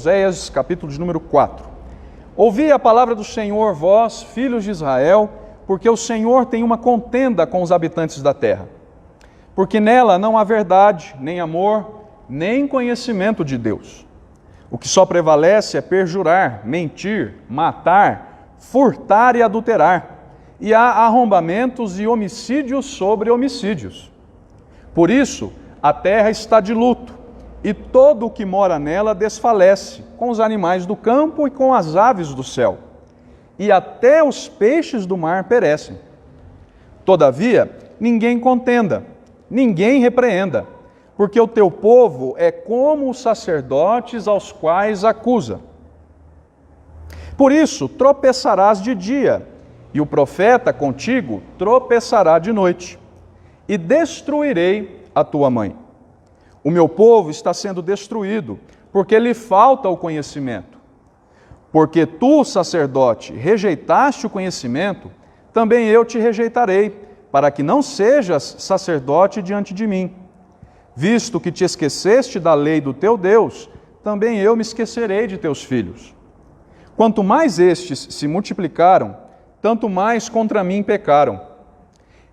Oséias, capítulo de número 4. Ouvi a palavra do Senhor, vós, filhos de Israel, porque o Senhor tem uma contenda com os habitantes da terra. Porque nela não há verdade, nem amor, nem conhecimento de Deus. O que só prevalece é perjurar, mentir, matar, furtar e adulterar. E há arrombamentos e homicídios sobre homicídios. Por isso, a terra está de luto, e todo o que mora nela desfalece, com os animais do campo e com as aves do céu. E até os peixes do mar perecem. Todavia, ninguém contenda, ninguém repreenda, porque o teu povo é como os sacerdotes aos quais acusa. Por isso, tropeçarás de dia, e o profeta contigo tropeçará de noite, e destruirei a tua mãe. O meu povo está sendo destruído, porque lhe falta o conhecimento. Porque tu, sacerdote, rejeitaste o conhecimento, também eu te rejeitarei, para que não sejas sacerdote diante de mim. Visto que te esqueceste da lei do teu Deus, também eu me esquecerei de teus filhos. Quanto mais estes se multiplicaram, tanto mais contra mim pecaram.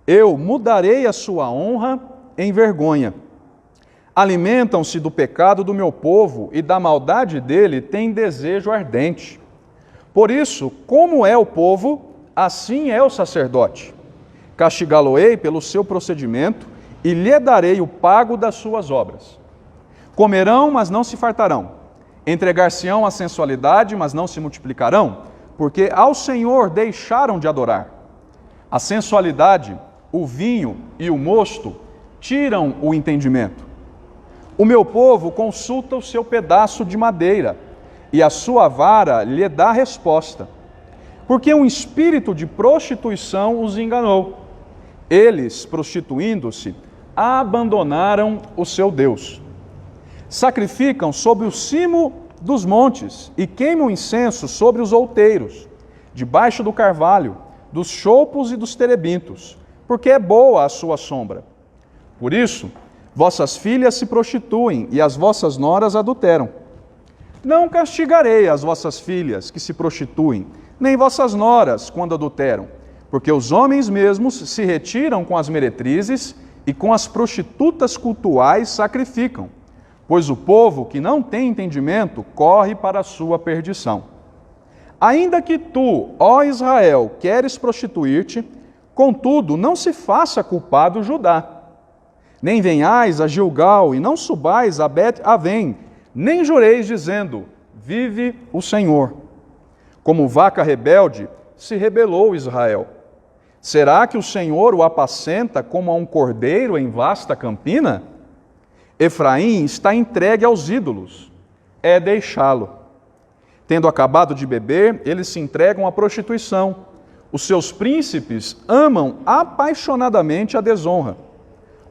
Eu mudarei a sua honra em vergonha. Alimentam-se do pecado do meu povo e da maldade dele têm desejo ardente. Por isso, como é o povo, assim é o sacerdote. Castigá-lo-ei pelo seu procedimento e lhe darei o pago das suas obras. Comerão, mas não se fartarão. Entregar-se-ão à sensualidade, mas não se multiplicarão, porque ao Senhor deixaram de adorar. A sensualidade, o vinho e o mosto tiram o entendimento. O meu povo consulta o seu pedaço de madeira, e a sua vara lhe dá resposta. Porque um espírito de prostituição os enganou. Eles, prostituindo-se, abandonaram o seu Deus. Sacrificam sobre o cimo dos montes e queimam incenso sobre os outeiros, debaixo do carvalho, dos choupos e dos terebintos, porque é boa a sua sombra. Por isso, vossas filhas se prostituem e as vossas noras adulteram. Não castigarei as vossas filhas que se prostituem, nem vossas noras quando adulteram, porque os homens mesmos se retiram com as meretrizes e com as prostitutas cultuais sacrificam, pois o povo que não tem entendimento corre para a sua perdição. Ainda que tu, ó Israel, queres prostituir-te, contudo não se faça culpado Judá. Nem venhais a Gilgal e não subais a Bet-Avém, nem jureis dizendo, vive o Senhor. Como vaca rebelde, se rebelou Israel. Será que o Senhor o apacenta como a um cordeiro em vasta campina? Efraim está entregue aos ídolos, é deixá-lo. Tendo acabado de beber, eles se entregam à prostituição. Os seus príncipes amam apaixonadamente a desonra.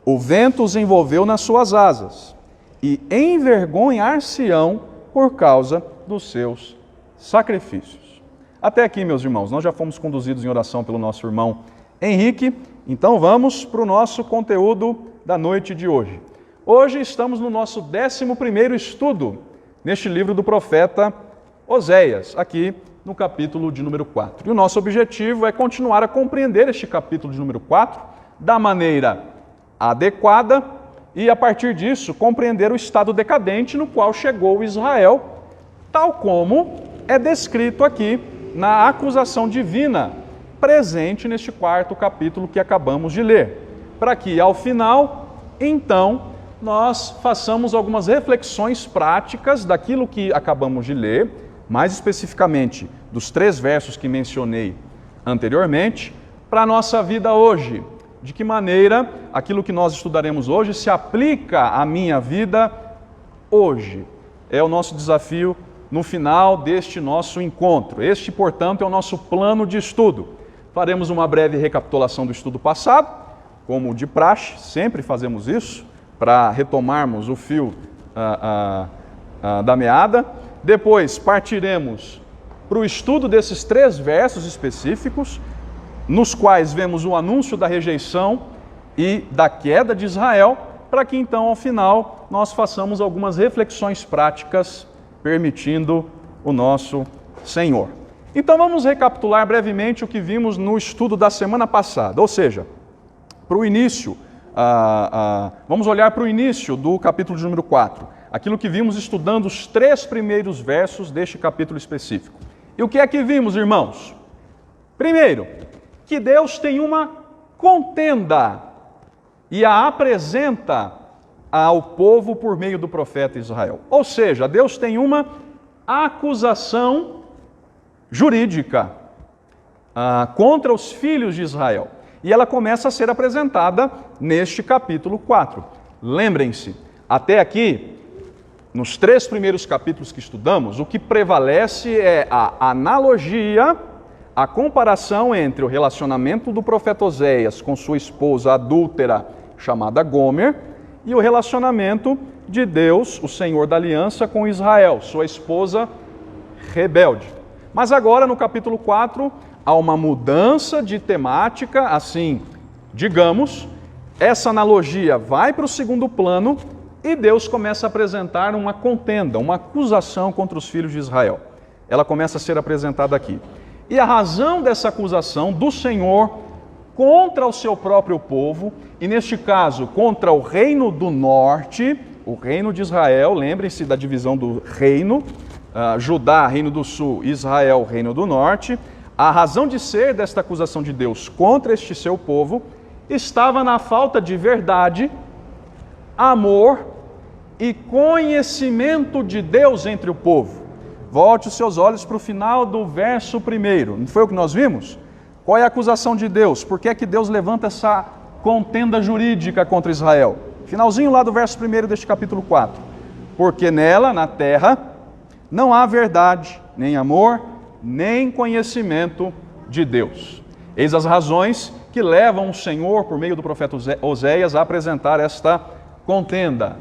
O vento os envolveu nas suas asas, e envergonhar-se-ão por causa dos seus sacrifícios. Até aqui, meus irmãos, nós já fomos conduzidos em oração pelo nosso irmão Henrique, então vamos para o nosso conteúdo da noite de hoje. Hoje estamos no nosso 11º estudo neste livro do profeta Oséias, aqui no capítulo de número 4. E o nosso objetivo é continuar a compreender este capítulo de número 4 da maneira adequada e, a partir disso, compreender o estado decadente no qual chegou Israel, tal como é descrito aqui na acusação divina presente neste 4º capítulo que acabamos de ler, para que, ao final, então, nós façamos algumas reflexões práticas daquilo que acabamos de ler, mais especificamente dos 3 versos que mencionei anteriormente, para a nossa vida hoje. De que maneira aquilo que nós estudaremos hoje se aplica à minha vida hoje. É o nosso desafio no final deste nosso encontro. Este, portanto, é o nosso plano de estudo. Faremos uma breve recapitulação do estudo passado, como de praxe, sempre fazemos isso, para retomarmos o fio da meada. Depois partiremos para o estudo desses 3 versos específicos, nos quais vemos o anúncio da rejeição e da queda de Israel, para que então, ao final, nós façamos algumas reflexões práticas permitindo o nosso Senhor. Então vamos recapitular brevemente o que vimos no estudo da semana passada, ou seja, para o início, vamos olhar para o início do capítulo de número 4, aquilo que vimos estudando os 3 primeiros versos deste capítulo específico. E o que é que vimos, irmãos? Primeiro, que Deus tem uma contenda e a apresenta ao povo por meio do profeta Israel. Ou seja, Deus tem uma acusação jurídica contra os filhos de Israel. E ela começa a ser apresentada neste capítulo 4. Lembrem-se, até aqui, nos 3 primeiros capítulos que estudamos, o que prevalece é a analogia, a comparação entre o relacionamento do profeta Oséias com sua esposa adúltera, chamada Gomer, e o relacionamento de Deus, o Senhor da Aliança, com Israel, sua esposa rebelde. Mas agora, no capítulo 4, há uma mudança de temática, assim, digamos, essa analogia vai para o segundo plano e Deus começa a apresentar uma contenda, uma acusação contra os filhos de Israel. Ela começa a ser apresentada aqui. E a razão dessa acusação do Senhor contra o seu próprio povo, e neste caso contra o reino do norte, o reino de Israel, lembrem-se da divisão do reino, Judá, reino do sul, Israel, reino do norte. A razão de ser desta acusação de Deus contra este seu povo estava na falta de verdade, amor e conhecimento de Deus entre o povo. Volte os seus olhos para o final do verso 1. Não foi o que nós vimos? Qual é a acusação de Deus? Por que é que Deus levanta essa contenda jurídica contra Israel? Finalzinho lá do verso 1 deste capítulo 4. Porque nela, na terra, não há verdade, nem amor, nem conhecimento de Deus. Eis as razões que levam o Senhor, por meio do profeta Oséias, a apresentar esta contenda,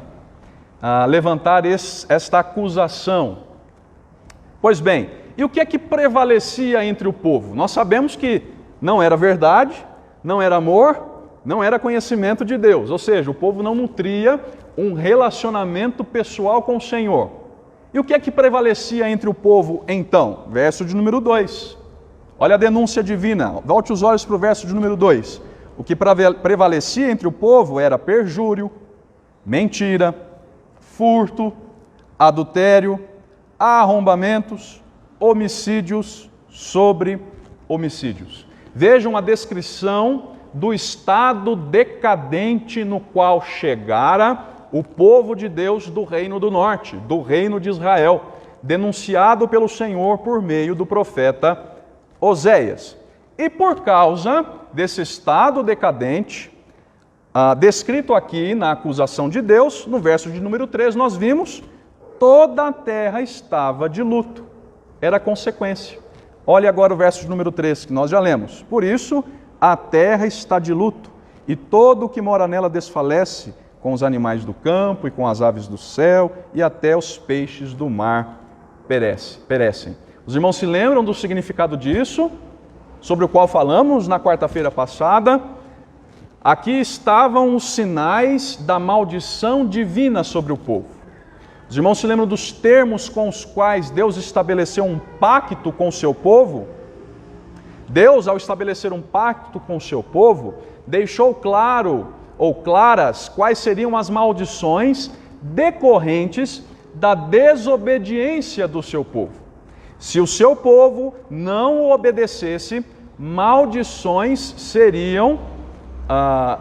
a levantar esta acusação. Pois bem, e o que é que prevalecia entre o povo? Nós sabemos que não era verdade, não era amor, não era conhecimento de Deus, ou seja, o povo não nutria um relacionamento pessoal com o Senhor. E o que é que prevalecia entre o povo então? Verso de número 2. Olha a denúncia divina, volte os olhos para o verso de número 2. O que prevalecia entre o povo era perjúrio, mentira, furto, adultério, arrombamentos, homicídios sobre homicídios. Vejam a descrição do estado decadente no qual chegara o povo de Deus do reino do norte, do reino de Israel, denunciado pelo Senhor por meio do profeta Oséias. E por causa desse estado decadente, descrito aqui na acusação de Deus, no verso de número 3, nós vimos, toda a terra estava de luto. Era a consequência. Olhe agora o verso de número 3, que nós já lemos. Por isso, a terra está de luto, e todo o que mora nela desfalece, com os animais do campo e com as aves do céu, e até os peixes do mar perecem. Os irmãos se lembram do significado disso, sobre o qual falamos na quarta-feira passada? Aqui estavam os sinais da maldição divina sobre o povo. Os irmãos se lembram dos termos com os quais Deus estabeleceu um pacto com o seu povo? Deus, ao estabelecer um pacto com o seu povo, deixou claro ou claras quais seriam as maldições decorrentes da desobediência do seu povo. Se o seu povo não o obedecesse, maldições seriam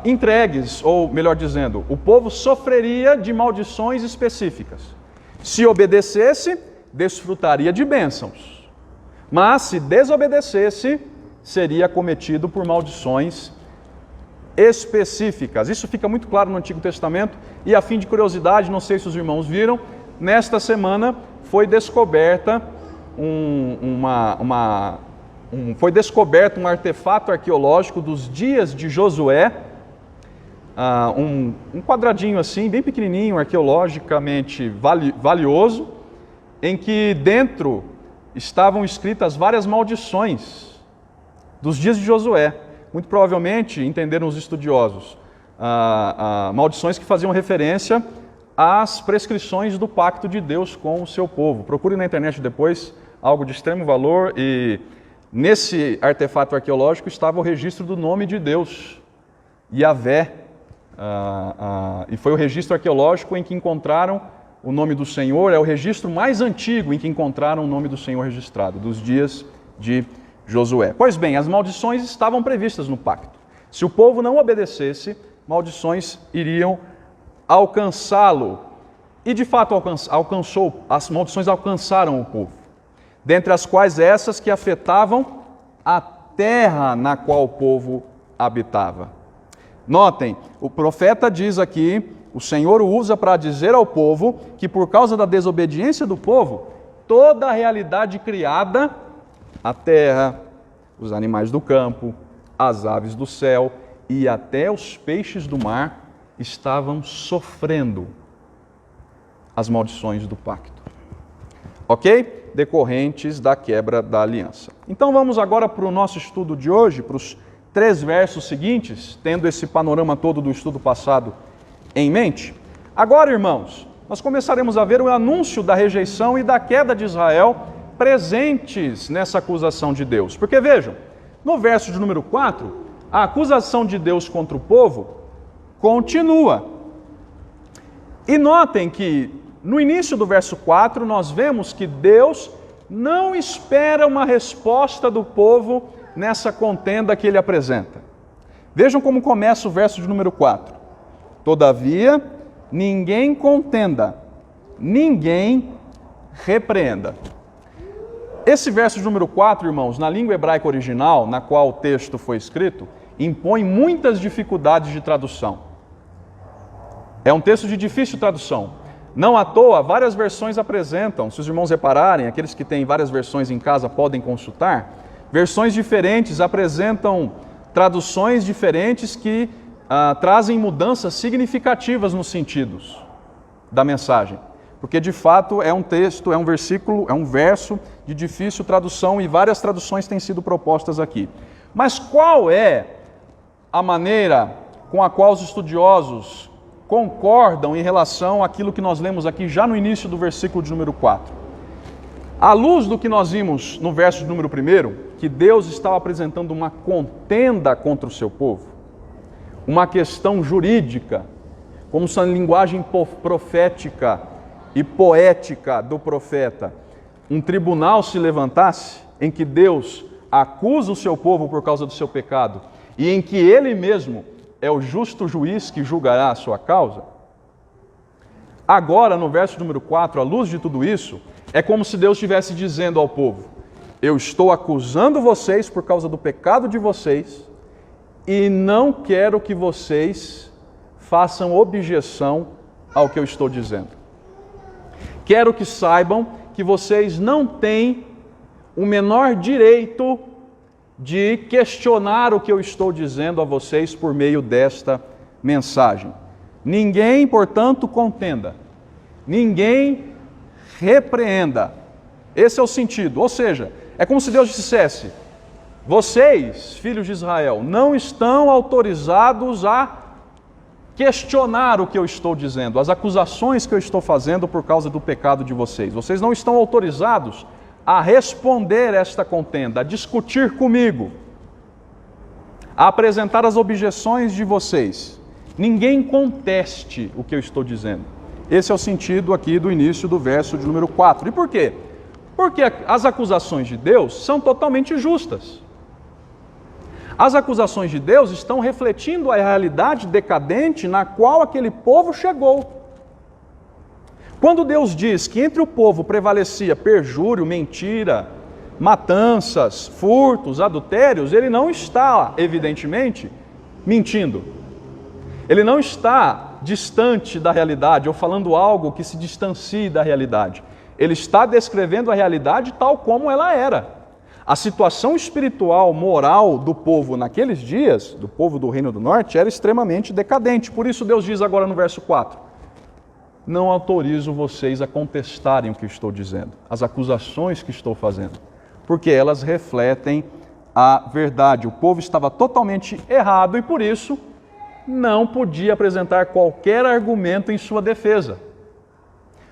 entregues, ou melhor dizendo, o povo sofreria de maldições específicas. Se obedecesse, desfrutaria de bênçãos. Mas se desobedecesse, seria cometido por maldições específicas. Isso fica muito claro no Antigo Testamento e, a fim de curiosidade, não sei se os irmãos viram, nesta semana foi descoberto um artefato arqueológico dos dias de Josué, um quadradinho assim, bem pequenininho, arqueologicamente valioso, em que dentro estavam escritas várias maldições dos dias de Josué. Muito provavelmente, entenderam os estudiosos, maldições que faziam referência as prescrições do pacto de Deus com o seu povo. Procure na internet depois algo de extremo valor, e nesse artefato arqueológico estava o registro do nome de Deus, Yahvé, e foi o registro arqueológico em que encontraram o nome do Senhor, é o registro mais antigo em que encontraram o nome do Senhor registrado, dos dias de Josué. Pois bem, as maldições estavam previstas no pacto. Se o povo não obedecesse, maldições iriam alcançá-lo. E de fato as maldições alcançaram o povo. Dentre as quais essas que afetavam a terra na qual o povo habitava. Notem, o profeta diz aqui, o Senhor o usa para dizer ao povo que por causa da desobediência do povo, toda a realidade criada, a terra, os animais do campo, as aves do céu e até os peixes do mar estavam sofrendo as maldições do pacto. Ok? Decorrentes da quebra da aliança. Então vamos agora para o nosso estudo de hoje, para os 3 versos seguintes, tendo esse panorama todo do estudo passado em mente. Agora, irmãos, nós começaremos a ver o anúncio da rejeição e da queda de Israel presentes nessa acusação de Deus. Porque vejam, no verso de número 4, a acusação de Deus contra o povo continua. E notem que no início do verso 4 nós vemos que Deus não espera uma resposta do povo nessa contenda que ele apresenta. Vejam como começa o verso de número 4. Todavia, ninguém contenda, ninguém repreenda. Esse verso de número 4, irmãos, na língua hebraica original, na qual o texto foi escrito, impõe muitas dificuldades de tradução. É um texto de difícil tradução. Não à toa, várias versões apresentam, se os irmãos repararem, aqueles que têm várias versões em casa podem consultar, versões diferentes apresentam traduções diferentes que trazem mudanças significativas nos sentidos da mensagem. Porque de fato é um texto, é um versículo, é um verso de difícil tradução e várias traduções têm sido propostas aqui. Mas qual é a maneira com a qual os estudiosos concordam em relação àquilo que nós lemos aqui já no início do versículo de número 4? À luz do que nós vimos no verso de número 1, que Deus estava apresentando uma contenda contra o seu povo, uma questão jurídica, como se a linguagem profética e poética do profeta, um tribunal se levantasse em que Deus acusa o seu povo por causa do seu pecado e em que Ele mesmo é o justo juiz que julgará a sua causa. Agora, no verso número 4, à luz de tudo isso, é como se Deus estivesse dizendo ao povo: eu estou acusando vocês por causa do pecado de vocês e não quero que vocês façam objeção ao que eu estou dizendo. Quero que saibam que vocês não têm o menor direito de questionar o que eu estou dizendo a vocês por meio desta mensagem. Ninguém, portanto, contenda. Ninguém repreenda. Esse é o sentido. Ou seja, é como se Deus dissesse: vocês, filhos de Israel, não estão autorizados a questionar o que eu estou dizendo, as acusações que eu estou fazendo por causa do pecado de vocês. Vocês não estão autorizados a responder esta contenda, a discutir comigo, a apresentar as objeções de vocês. Ninguém conteste o que eu estou dizendo. Esse é o sentido aqui do início do verso de número 4. E por quê? Porque as acusações de Deus são totalmente justas. As acusações de Deus estão refletindo a realidade decadente na qual aquele povo chegou. Quando Deus diz que entre o povo prevalecia perjúrio, mentira, matanças, furtos, adultérios, Ele não está, evidentemente, mentindo. Ele não está distante da realidade ou falando algo que se distancie da realidade. Ele está descrevendo a realidade tal como ela era. A situação espiritual, moral do povo naqueles dias, do povo do Reino do Norte, era extremamente decadente. Por isso Deus diz agora no verso 4, não autorizo vocês a contestarem o que estou dizendo, as acusações que estou fazendo, porque elas refletem a verdade. O povo estava totalmente errado e por isso não podia apresentar qualquer argumento em sua defesa.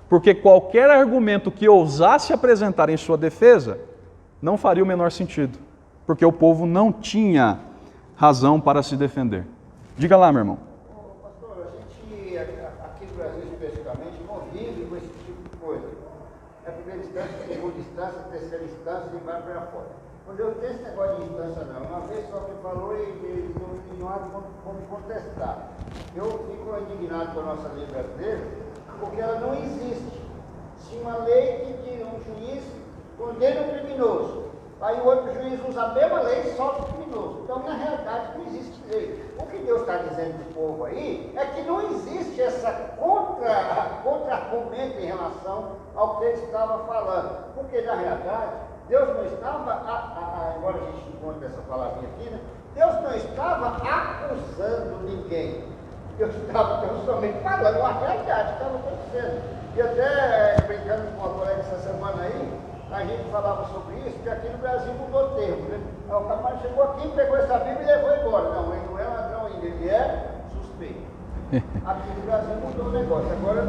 porque qualquer argumento que ousasse apresentar em sua defesa não faria o menor sentido, porque o povo não tinha razão para se defender. Diga lá, meu irmão. Pastor, a gente, aqui no Brasil especificamente, não vive com esse tipo de coisa. É a primeira instância, segunda instância, terceira instância e vai para fora. Quando eu tenho esse negócio de instância não, uma vez só que falou e não há como contestar. Eu fico indignado com a nossa lei brasileira, porque ela não existe. Se uma lei que um juiz condena o criminoso, aí o outro juiz usa a mesma lei e solta o criminoso. Então, na realidade, não existe lei. O que Deus está dizendo para o povo aí é que não existe essa contra-argumento em relação ao que ele estava falando. Porque, na realidade, Deus não estava, agora a gente encontra essa palavrinha aqui, né? Deus não estava acusando ninguém. Deus estava somente falando a realidade que estava acontecendo. E até brincando com uma colega essa semana aí, a gente falava sobre isso, porque aqui no Brasil mudou o termo, né? O camarada chegou aqui, pegou essa Bíblia e levou embora. Não, ele não é ladrão ainda, ele é suspeito. Aqui no Brasil mudou o negócio. Agora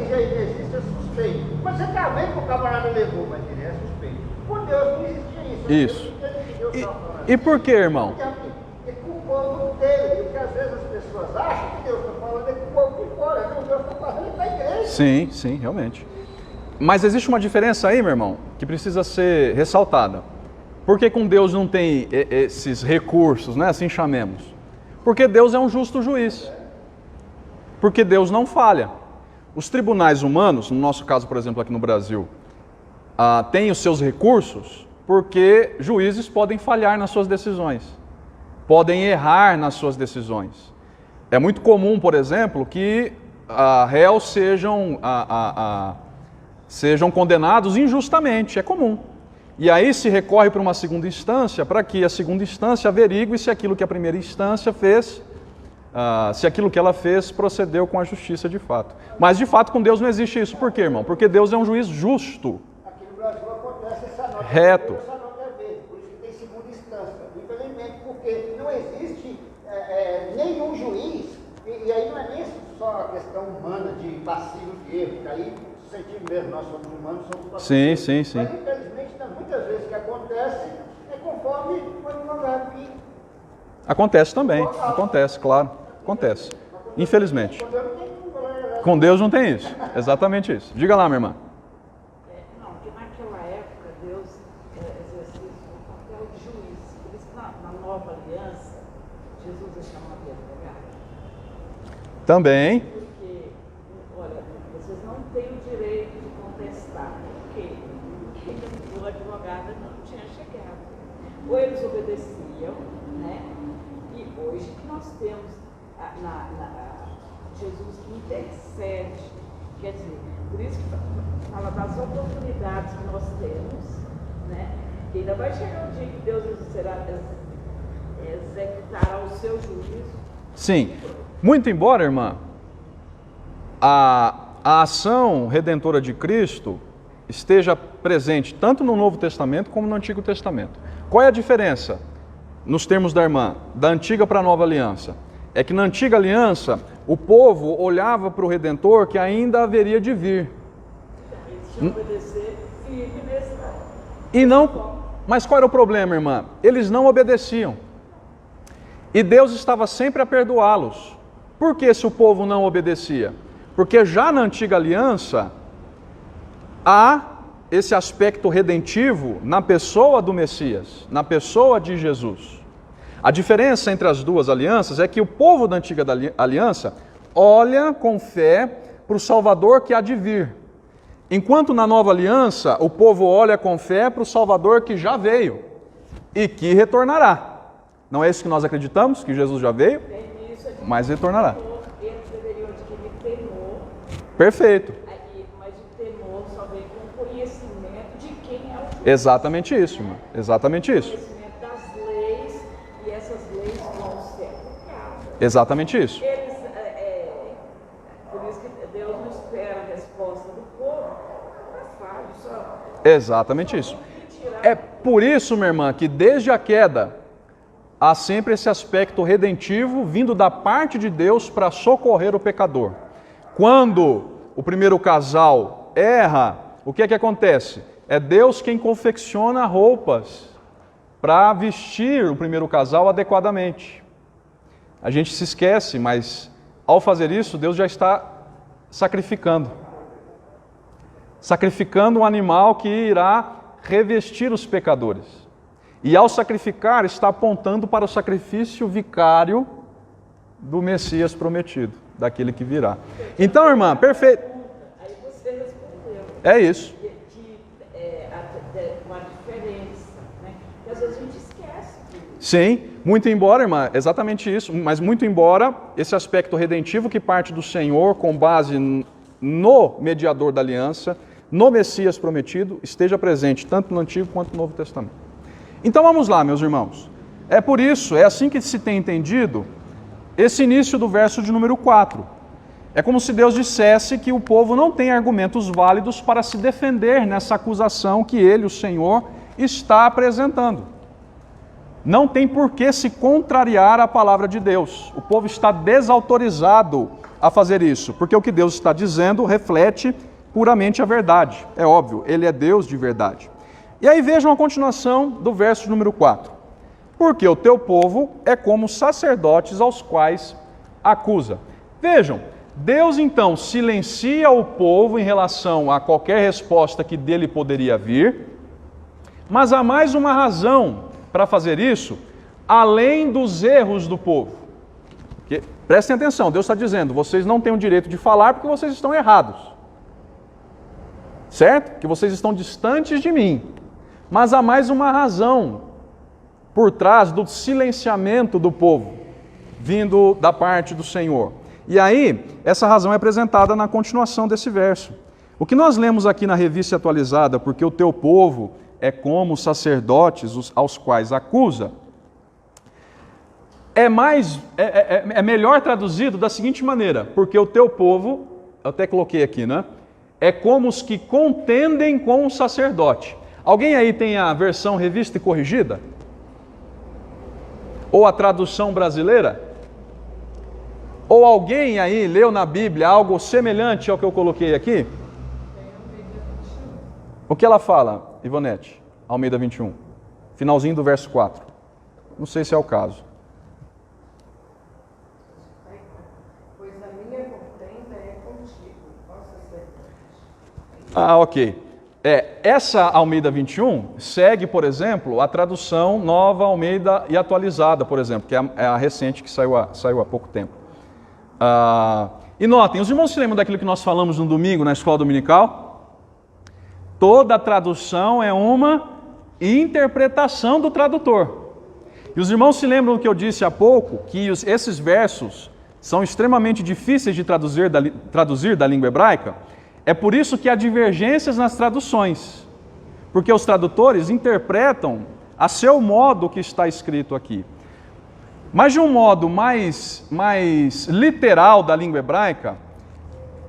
já existe a suspeito. Mas você está vendo que o camarada levou, mas ele é suspeito. Por Deus não existia isso. E por que, irmão? É com o povo dele. Porque às vezes as pessoas acham que Deus está falando é com o povo de fora. Não, Deus está falando para a igreja. Sim, sim, realmente. Mas existe uma diferença aí, meu irmão, que precisa ser ressaltada. Por que com Deus não tem esses recursos, né? Assim chamemos. Porque Deus é um justo juiz. Porque Deus não falha. Os tribunais humanos, no nosso caso, por exemplo, aqui no Brasil, têm os seus recursos porque juízes podem falhar nas suas decisões. Podem errar nas suas decisões. É muito comum, por exemplo, que réus sejam condenados injustamente, é comum. E aí se recorre para uma segunda instância, para que a segunda instância averigue se aquilo que a primeira instância fez, se aquilo que ela fez procedeu com a justiça de fato. Mas de fato com Deus não existe isso. Por quê, irmão? Porque Deus é um juiz justo. Aqui no Brasil acontece essa nota. Reto. Essa nota é verde, por isso que tem segunda instância. Infelizmente, porque não existe nenhum juiz, e aí não é nem só a questão humana de passivo de erro, que aí sentimos mesmo, nós somos humanos, somos passivos. Sim. Mas infelizmente, muitas vezes que acontece, é conforme foi colocado aqui. Acontece também, acontece, claro, acontece. Infelizmente. Com Deus não tem isso, exatamente isso. Diga lá, minha irmã. Não, que naquela época Deus exercia o papel de juiz. Por isso que na nova aliança, Jesus é chamado de advogado. Também. Porque, olha, vocês não têm o direito de contestar, porque o advogado não tinha chegado. Ou eles obedeciam, né? E hoje que nós temos Jesus que intercede, quer dizer, por isso que fala das oportunidades que nós temos, né? E ainda vai chegar o dia que Deus executará o seu juízo. Sim. Muito embora, irmã, a ação redentora de Cristo esteja presente tanto no Novo Testamento como no Antigo Testamento. Qual é a diferença, nos termos da irmã, da Antiga para a Nova Aliança? É que na Antiga Aliança, o povo olhava para o Redentor que ainda haveria de vir. Eles tinham que obedecer firme nesse caso. E não, mas qual era o problema, irmã? Eles não obedeciam. E Deus estava sempre a perdoá-los. Por que se o povo não obedecia? Porque já na Antiga Aliança, há esse aspecto redentivo na pessoa do Messias, na pessoa de Jesus. A diferença entre as duas alianças é que o povo da Antiga Aliança olha com fé para o Salvador que há de vir. Enquanto na Nova Aliança, o povo olha com fé para o Salvador que já veio e que retornará. Não é isso que nós acreditamos, que Jesus já veio, mas retornará. Eles deveriam adquirir temor. Perfeito. Mas o temor só vem com o conhecimento de quem é o juiz. Exatamente isso, irmão. Exatamente isso. O conhecimento das leis, e essas leis vão ser aplicadas. Exatamente isso. Por isso que Deus não espera a resposta do povo. É fácil, só. Exatamente isso. É por isso, minha irmã, que desde a queda há sempre esse aspecto redentivo vindo da parte de Deus para socorrer o pecador. Quando o primeiro casal erra, o que é que acontece? É Deus quem confecciona roupas para vestir o primeiro casal adequadamente. A gente se esquece, mas ao fazer isso, Deus já está sacrificando um animal que irá revestir os pecadores. E ao sacrificar, está apontando para o sacrifício vicário do Messias prometido, daquele que virá. Então, irmã, perfeito. Aí você respondeu. É isso. Uma diferença, né? Que às vezes a gente esquece disso. Sim, muito embora, irmã, exatamente isso, mas muito embora esse aspecto redentivo que parte do Senhor com base no mediador da aliança, no Messias prometido, esteja presente tanto no Antigo quanto no Novo Testamento. Então vamos lá, meus irmãos. É por isso, é assim que se tem entendido esse início do verso de número 4. É como se Deus dissesse que o povo não tem argumentos válidos para se defender nessa acusação que ele, o Senhor, está apresentando. Não tem por que se contrariar à palavra de Deus. O povo está desautorizado a fazer isso, porque o que Deus está dizendo reflete puramente a verdade. É óbvio, ele é Deus de verdade. E aí vejam a continuação do verso número 4. Porque o teu povo é como sacerdotes aos quais acusa. Vejam, Deus então silencia o povo em relação a qualquer resposta que dele poderia vir, mas há mais uma razão para fazer isso, além dos erros do povo. Porque, prestem atenção, Deus está dizendo, vocês não têm o direito de falar porque vocês estão errados. Certo? Que vocês estão distantes de mim. Mas há mais uma razão por trás do silenciamento do povo, vindo da parte do Senhor. E aí, essa razão é apresentada na continuação desse verso. O que nós lemos aqui na revista atualizada, porque o teu povo é como sacerdotes aos quais acusa, é melhor traduzido da seguinte maneira, porque o teu povo, eu até coloquei aqui, né? É como os que contendem com o sacerdote. Alguém aí tem a versão revista e corrigida? Ou a tradução brasileira? Ou alguém aí leu na Bíblia algo semelhante ao que eu coloquei aqui? O que ela fala, Ivonete? Almeida 21. Finalzinho do verso 4. Não sei se é o caso. Pois a minha contenda é contigo, ó sacerdote. Ah, ok. Essa Almeida 21 segue, por exemplo, a tradução Nova Almeida e atualizada, por exemplo, que é a recente que saiu há pouco tempo. E notem, os irmãos se lembram daquilo que nós falamos no domingo na escola dominical? Toda tradução é uma interpretação do tradutor. E os irmãos se lembram do que eu disse há pouco, que esses versos são extremamente difíceis de traduzir da língua hebraica? É por isso que há divergências nas traduções, porque os tradutores interpretam a seu modo o que está escrito aqui. Mas de um modo mais literal da língua hebraica,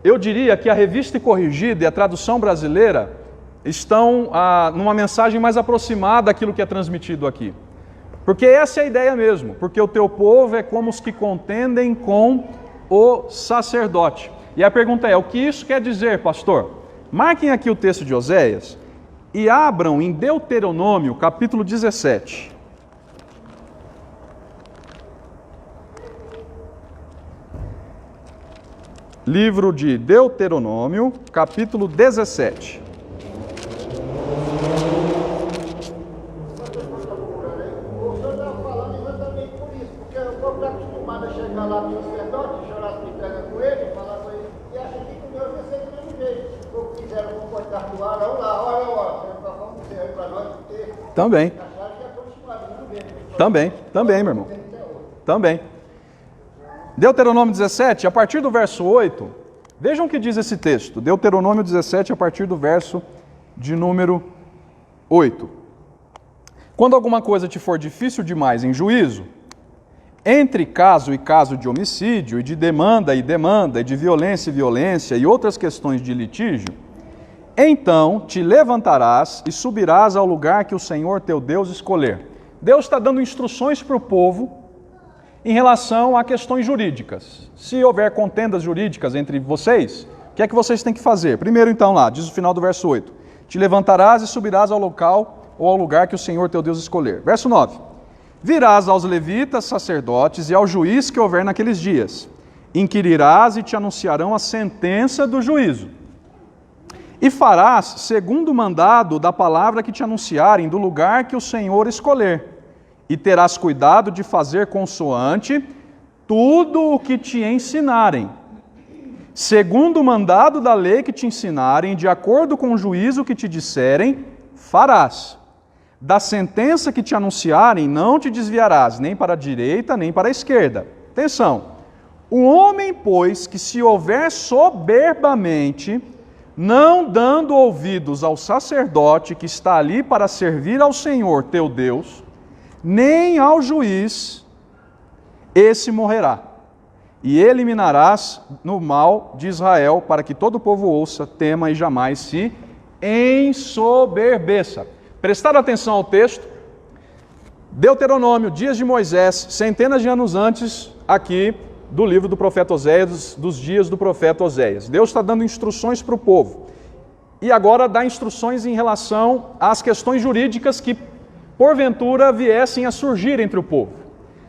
eu diria que a revista e corrigida e a tradução brasileira estão numa mensagem mais aproximada daquilo que é transmitido aqui. Porque essa é a ideia mesmo, porque o teu povo é como os que contendem com o sacerdote. E a pergunta é, o que isso quer dizer, pastor? Marquem aqui o texto de Oséias e abram em Deuteronômio, capítulo 17. Livro de Deuteronômio, capítulo 17. O senhor estava falando exatamente por isso, porque o povo está acostumado a chegar lá no sacerdote, chorar as pitangas com ele, falar com ele, e acha que com Deus vai ser do mesmo jeito. Se o povo quiser concordar do ar, vamos lá, ora, vamos dizer aí para nós, porque Também, acharam que é continuado, não mesmo. também, meu irmão. Também. Deuteronômio 17, a partir do verso 8, vejam o que diz esse texto. Deuteronômio 17, a partir do verso de número 8. Quando alguma coisa te for difícil demais em juízo, entre caso e caso de homicídio, e de demanda e demanda, e de violência e violência, e outras questões de litígio, então te levantarás e subirás ao lugar que o Senhor teu Deus escolher. Deus está dando instruções para o povo em relação a questões jurídicas. Se houver contendas jurídicas entre vocês, que é que vocês têm que fazer? Primeiro então lá, diz o final do verso 8, te levantarás e subirás ao local ou ao lugar que o Senhor teu Deus escolher. Verso 9, virás aos levitas, sacerdotes e ao juiz que houver naqueles dias, inquirirás e te anunciarão a sentença do juízo. E farás segundo o mandado da palavra que te anunciarem do lugar que o Senhor escolher. E terás cuidado de fazer consoante tudo o que te ensinarem. Segundo o mandado da lei que te ensinarem, de acordo com o juízo que te disserem, farás. Da sentença que te anunciarem, não te desviarás, nem para a direita, nem para a esquerda. Atenção! O homem, pois, que se houver soberbamente, não dando ouvidos ao sacerdote que está ali para servir ao Senhor teu Deus, nem ao juiz, esse morrerá. E eliminarás no mal de Israel, para que todo o povo ouça, tema e jamais se ensoberbeça. Prestaram atenção ao texto? Deuteronômio, dias de Moisés, centenas de anos antes aqui do livro do profeta Oséias, dos dias do profeta Oséias. Deus está dando instruções para o povo. E agora dá instruções em relação às questões jurídicas que, porventura, viessem a surgir entre o povo.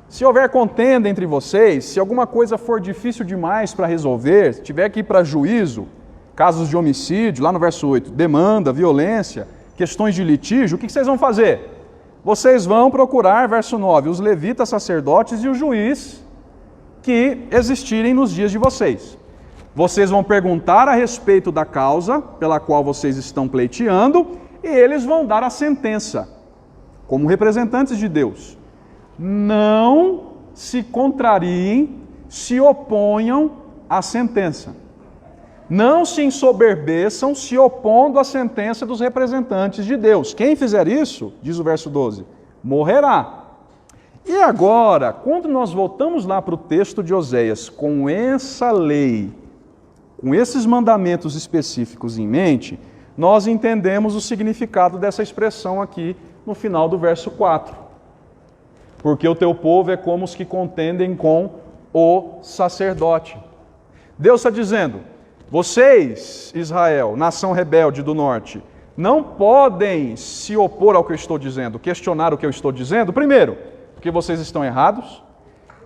Se houver contenda entre vocês, se alguma coisa for difícil demais para resolver, se tiver que ir para juízo, casos de homicídio, lá no verso 8, demanda, violência, questões de litígio, o que vocês vão fazer? Vocês vão procurar, verso 9, os levitas, sacerdotes e o juiz que existirem nos dias de vocês. Vocês vão perguntar a respeito da causa pela qual vocês estão pleiteando e eles vão dar a sentença, como representantes de Deus. Não se contrariem, se oponham à sentença. Não se ensoberbeçam, se opondo à sentença dos representantes de Deus. Quem fizer isso, diz o verso 12, morrerá. E agora, quando nós voltamos lá para o texto de Oséias, com essa lei, com esses mandamentos específicos em mente, nós entendemos o significado dessa expressão aqui no final do verso 4. Porque o teu povo é como os que contendem com o sacerdote. Deus está dizendo, vocês, Israel, nação rebelde do norte, não podem se opor ao que eu estou dizendo, questionar o que eu estou dizendo, primeiro, porque vocês estão errados.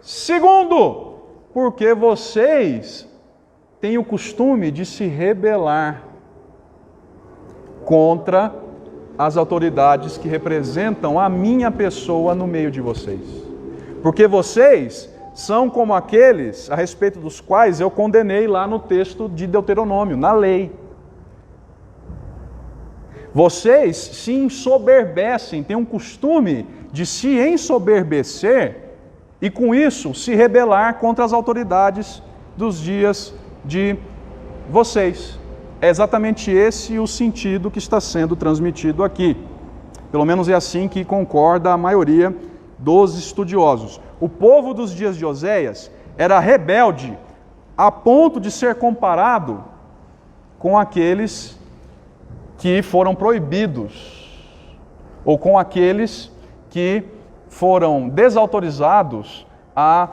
Segundo, porque vocês têm o costume de se rebelar contra as autoridades que representam a minha pessoa no meio de vocês. Porque vocês são como aqueles a respeito dos quais eu condenei lá no texto de Deuteronômio, na lei. Vocês se ensoberbecem, têm um costume de se ensoberbecer e com isso se rebelar contra as autoridades dos dias de vocês. É exatamente esse o sentido que está sendo transmitido aqui. Pelo menos é assim que concorda a maioria dos estudiosos. O povo dos dias de Oséias era rebelde a ponto de ser comparado com aqueles que foram proibidos, ou com aqueles que foram desautorizados a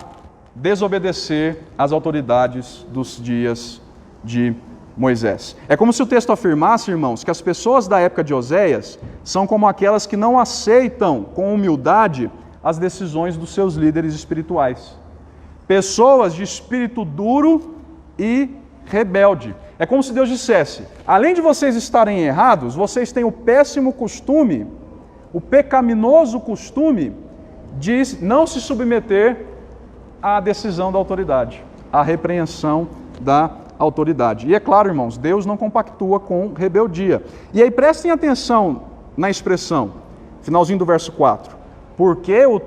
desobedecer às autoridades dos dias de Moisés. É como se o texto afirmasse, irmãos, que as pessoas da época de Oséias são como aquelas que não aceitam com humildade as decisões dos seus líderes espirituais. Pessoas de espírito duro e rebelde. É como se Deus dissesse, além de vocês estarem errados, vocês têm o péssimo costume, o pecaminoso costume de não se submeter à decisão da autoridade, à repreensão da autoridade. E é claro, irmãos, Deus não compactua com rebeldia. E aí prestem atenção na expressão, finalzinho do verso 4. Porque o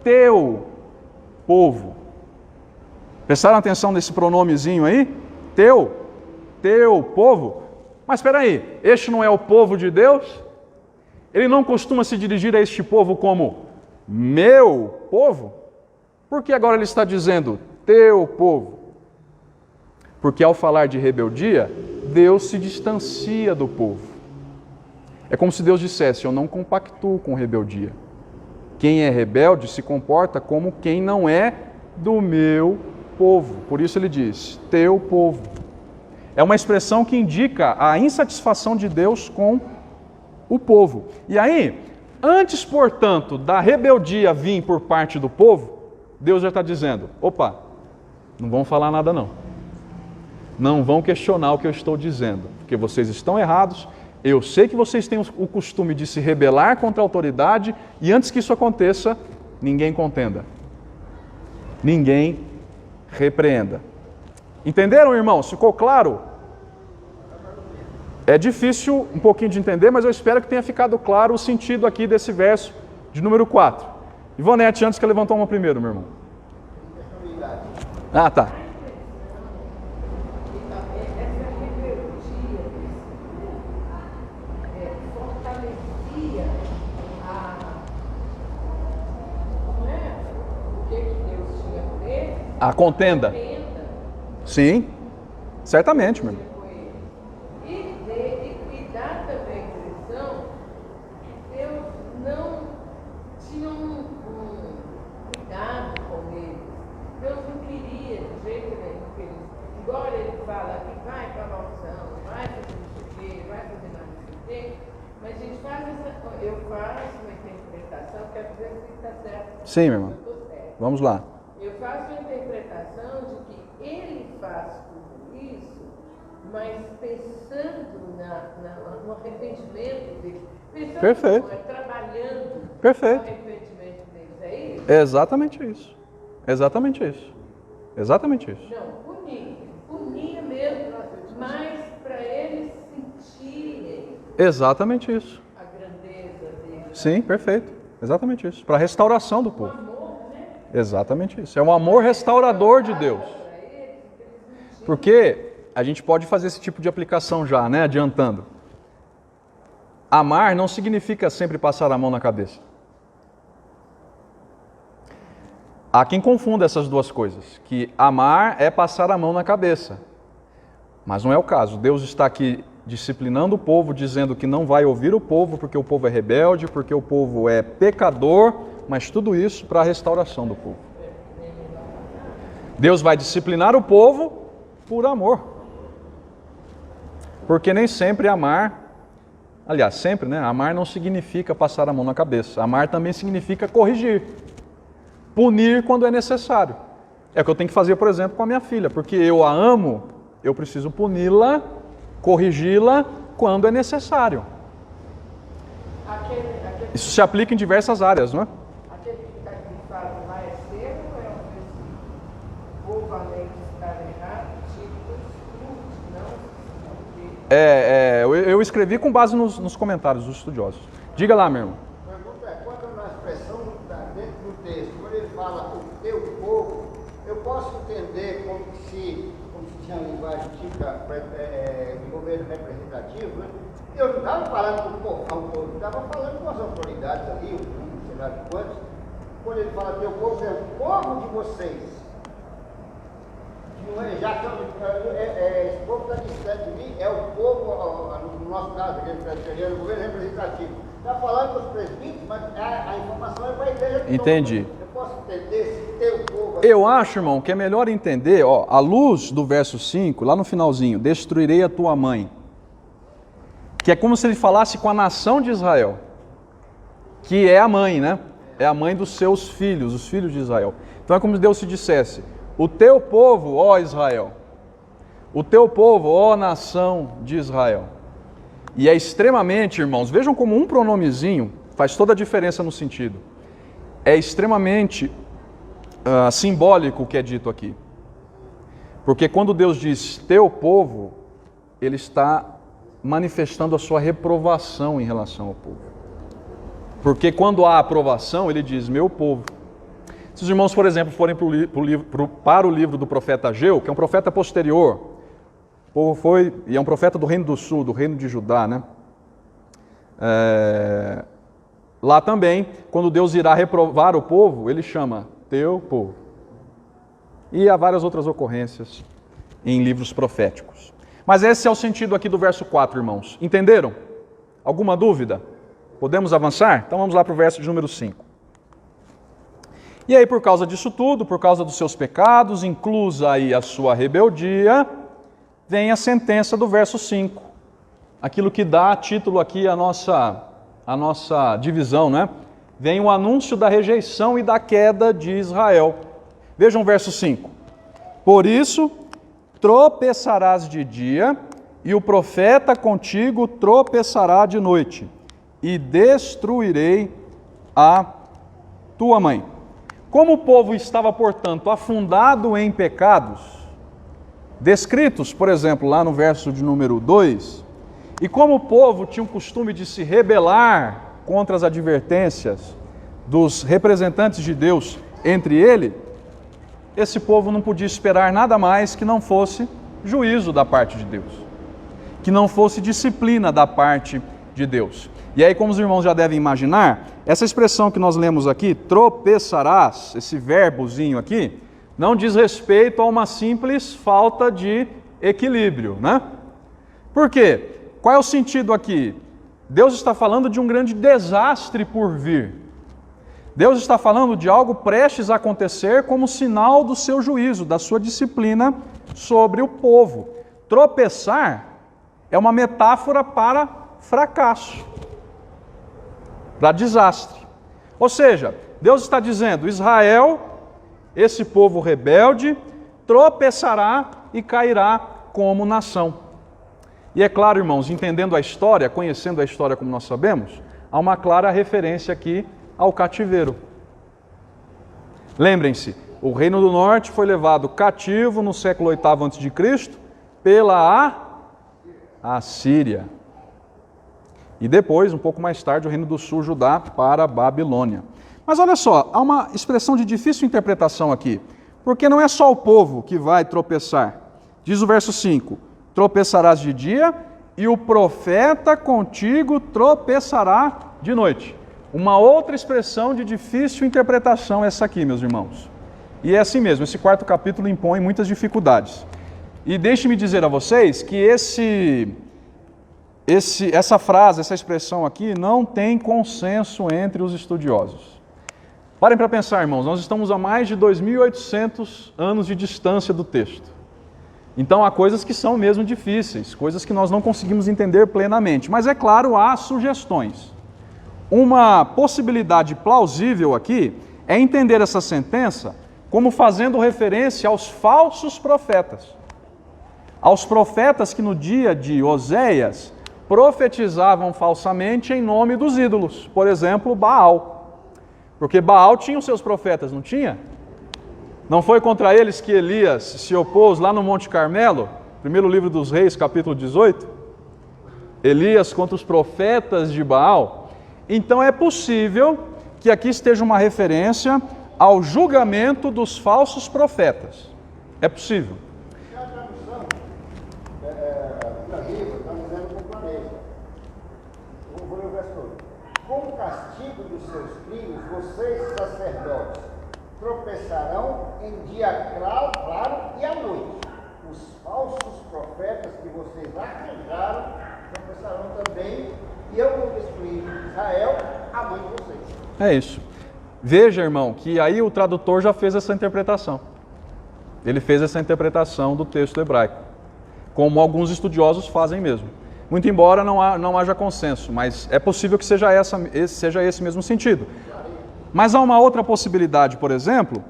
teu povo. Prestaram atenção nesse pronomezinho aí? Teu povo. Mas espera aí, este não é o povo de Deus? Ele não costuma se dirigir a este povo como meu povo? Por que agora ele está dizendo teu povo? Porque ao falar de rebeldia, Deus se distancia do povo. É como se Deus dissesse, eu não compactuo com rebeldia. Quem é rebelde se comporta como quem não é do meu povo. Por isso ele diz, teu povo. é uma expressão que indica a insatisfação de Deus com o povo. E aí, antes, portanto, da rebeldia vir por parte do povo, Deus já está dizendo, opa, não vão falar nada não. Não vão questionar o que eu estou dizendo, porque vocês estão errados. Eu sei que vocês têm o costume de se rebelar contra a autoridade e antes que isso aconteça, ninguém contenda. Ninguém repreenda. Entenderam, irmãos? Ficou claro? É difícil um pouquinho de entender, mas eu espero que tenha ficado claro o sentido aqui desse verso de número 4. Ivonete, antes que levantou uma primeiro, meu irmão. Ah, tá. A contenda. Sim, certamente, meu irmão. E dá também a impressão que Deus não tinha um cuidado com eles. Deus não queria, de jeito nenhum, que eles, igual ele fala que vai para a maldição, vai fazer não sei o quê, vai fazer não sei o quê, mas a gente faz eu faço uma interpretação, quero dizer se está certo. Sim, meu irmão. Vamos lá. Eu faço a interpretação de que ele faz tudo isso, mas pensando no arrependimento deles. Pensando Perfeito. Trabalhando Perfeito. no arrependimento deles. É isso? Exatamente isso. Exatamente isso. Exatamente isso. Não, punia mesmo, mas para eles sentirem Exatamente isso. a grandeza deles. Sim, perfeito. Exatamente isso. Para a restauração do O povo. amor, né? Exatamente isso. É um amor restaurador de Deus. Porque a gente pode fazer esse tipo de aplicação já, né? Adiantando. Amar não significa sempre passar a mão na cabeça. Há quem confunda essas duas coisas, que amar é passar a mão na cabeça. Mas não é o caso. Deus está aqui disciplinando o povo, dizendo que não vai ouvir o povo porque o povo é rebelde, porque o povo é pecador, mas tudo isso para a restauração do povo. Deus vai disciplinar o povo por amor. Porque nem sempre amar, aliás, sempre, né? Amar não significa passar a mão na cabeça. Amar também significa corrigir. Punir quando é necessário. É o que eu tenho que fazer, por exemplo, com a minha filha. Porque eu a amo, eu preciso puni-la, corrigi-la quando é necessário. Isso se aplica em diversas áreas, não é? Aquele que está aqui fala lá é cedo ou é um povo além de estar errado, tipo frutos, não? Eu escrevi com base nos comentários dos estudiosos. Diga lá, meu irmão. A pergunta é, quando na expressão dentro do texto, quando ele fala o teu povo, eu posso entender como se tinha uma linguagem típica de governo representativo, né? Eu não estava falando com o povão todo, estava falando com as autoridades ali, o público, sei lá de quantos. Quando ele fala teu povo, é o povo de vocês. Não é, já esse povo está distante de mim, é o povo, no nosso caso, que é o governo representativo. Está falando com os presbíteros, mas a informação é para a igreja toda. Entendi. Eu posso entender se teu povo... Eu acho, irmão, que é melhor entender, ó, à luz do verso 5, lá no finalzinho, destruirei a tua mãe. Que é como se ele falasse com a nação de Israel, que é a mãe, né? É a mãe dos seus filhos, os filhos de Israel. Então é como se Deus se dissesse, o teu povo, ó Israel, o teu povo, ó nação de Israel. E é extremamente, irmãos, vejam como um pronomezinho faz toda a diferença no sentido. É extremamente simbólico o que é dito aqui. Porque quando Deus diz teu povo, Ele está manifestando a sua reprovação em relação ao povo. Porque quando há aprovação, Ele diz meu povo. Se os irmãos, por exemplo, forem para o livro do profeta Ageu, que é um profeta posterior, o povo foi, e é um profeta do reino do sul, do reino de Judá, né? Lá também, quando Deus irá reprovar o povo, Ele chama teu povo. E há várias outras ocorrências em livros proféticos. Mas esse é o sentido aqui do verso 4, irmãos. Entenderam? Alguma dúvida? Podemos avançar? Então vamos lá para o verso de número 5. E aí, por causa disso tudo, por causa dos seus pecados, inclusa aí a sua rebeldia, vem a sentença do verso 5. Aquilo que dá título aqui à nossa divisão, né? Vem o anúncio da rejeição e da queda de Israel. Vejam o verso 5. Por isso, tropeçarás de dia, e o profeta contigo tropeçará de noite, e destruirei a tua mãe. Como o povo estava, portanto, afundado em pecados, descritos, por exemplo, lá no verso de número 2, e como o povo tinha o costume de se rebelar contra as advertências dos representantes de Deus entre ele, esse povo não podia esperar nada mais que não fosse juízo da parte de Deus, que não fosse disciplina da parte de Deus. E aí, como os irmãos já devem imaginar, essa expressão que nós lemos aqui, tropeçarás, esse verbozinho aqui, não diz respeito a uma simples falta de equilíbrio, né? Por quê? Qual é o sentido aqui? Deus está falando de um grande desastre por vir. Deus está falando de algo prestes a acontecer como sinal do seu juízo, da sua disciplina sobre o povo. Tropeçar é uma metáfora para fracasso, para desastre. Ou seja, Deus está dizendo, Israel, esse povo rebelde, tropeçará e cairá como nação. E é claro, irmãos, entendendo a história, conhecendo a história como nós sabemos, há uma clara referência aqui ao cativeiro. Lembrem-se, o Reino do Norte foi levado cativo no século VIII a.C. pela Assíria. E depois, um pouco mais tarde, o Reino do Sul, Judá, para a Babilônia. Mas olha só, há uma expressão de difícil interpretação aqui, porque não é só o povo que vai tropeçar. Diz o verso 5, tropeçarás de dia e o profeta contigo tropeçará de noite. Uma outra expressão de difícil interpretação essa aqui, meus irmãos. E é assim mesmo, esse quarto capítulo impõe muitas dificuldades. E deixe-me dizer a vocês que essa frase, essa expressão aqui, não tem consenso entre os estudiosos. Parem para pensar, irmãos, nós estamos a mais de 2.800 anos de distância do texto. Então há coisas que são mesmo difíceis, coisas que nós não conseguimos entender plenamente. Mas é claro, há sugestões. Uma possibilidade plausível aqui é entender essa sentença como fazendo referência aos falsos profetas. Aos profetas que no dia de Oséias profetizavam falsamente em nome dos ídolos. Por exemplo, Baal. Porque Baal tinha os seus profetas, não tinha? Não foi contra eles que Elias se opôs lá no Monte Carmelo? Primeiro livro dos Reis, capítulo 18. Elias contra os profetas de Baal. Então é possível que aqui esteja uma referência ao julgamento dos falsos profetas. É possível. A tradução da Bíblia está dizendo com clareza. Vou ler o verso todo. Com o castigo dos seus crimes, vocês, sacerdotes, tropeçarão em dia claro e à noite. Os falsos profetas que vocês arranjaram tropeçarão também, e eu vou destruir Israel, a mãe de vocês. É isso. Veja, irmão, que aí o tradutor já fez essa interpretação. Ele fez essa interpretação do texto hebraico, como alguns estudiosos fazem mesmo. Muito embora não haja consenso, mas é possível que seja esse mesmo sentido. Mas há uma outra possibilidade, por exemplo,